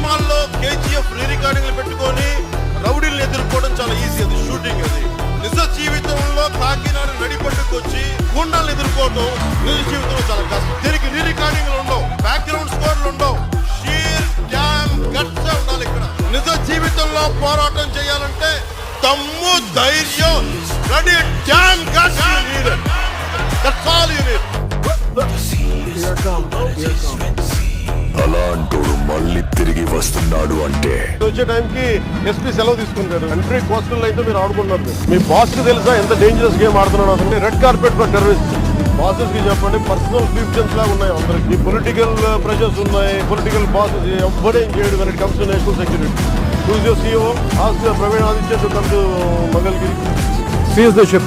సినిమాల్లో కేజీఎఫ్ రీ రికార్డింగ్లు పెట్టుకొని రౌడీలను ఎదుర్కోవడం చాలా ఈజీ, అది షూటింగ్. అది నిజ జీవితంలో కాకినాడ నడిపట్టుకొచ్చి గుండాలను ఎదుర్కోవడం నిజ జీవితంలో చాలా కష్టం. దీనికి రీ రికార్డింగ్లు ఉండవు, బ్యాక్గ్రౌండ్ స్కోర్లు ఉండవు, షీర్ డ్యామ్ గట్స్ ఉండాలి. ఇక్కడ నిజ జీవితంలో పోరాటం చేయాలంటే దమ్ము, ధైర్యం, ready damn guts you need. That's all you need. అలాంటోడు మళ్ళీ తిరిగి వస్తున్నాడు అంటే వచ్చే టైంకి ఎస్పీ సెలవు తీసుకుంటారు. కంట్రీ కోస్టల్ లైన్ తో మీరు ఆడుకుంటున్నారు. మీ బాస్ కి తెలుసా ఎంత డేంజరస్ గేమ్ ఆడుతున్నాడు అతను? Red carpet for terrorist. Bosses కి చెప్పండి, పర్సనల్ ఫీఫ్టన్స్ లాగా ఉన్నాయి అందరికి. పొలిటికల్ ప్రెషర్స్ ఉన్నాయి, పొలిటికల్ బాసెస్ ఎవ్వడేం చేయడు when it comes to national security. Who is your CEO? Ask Praveen Aditya to come to Mangalgiri. Seize the ship.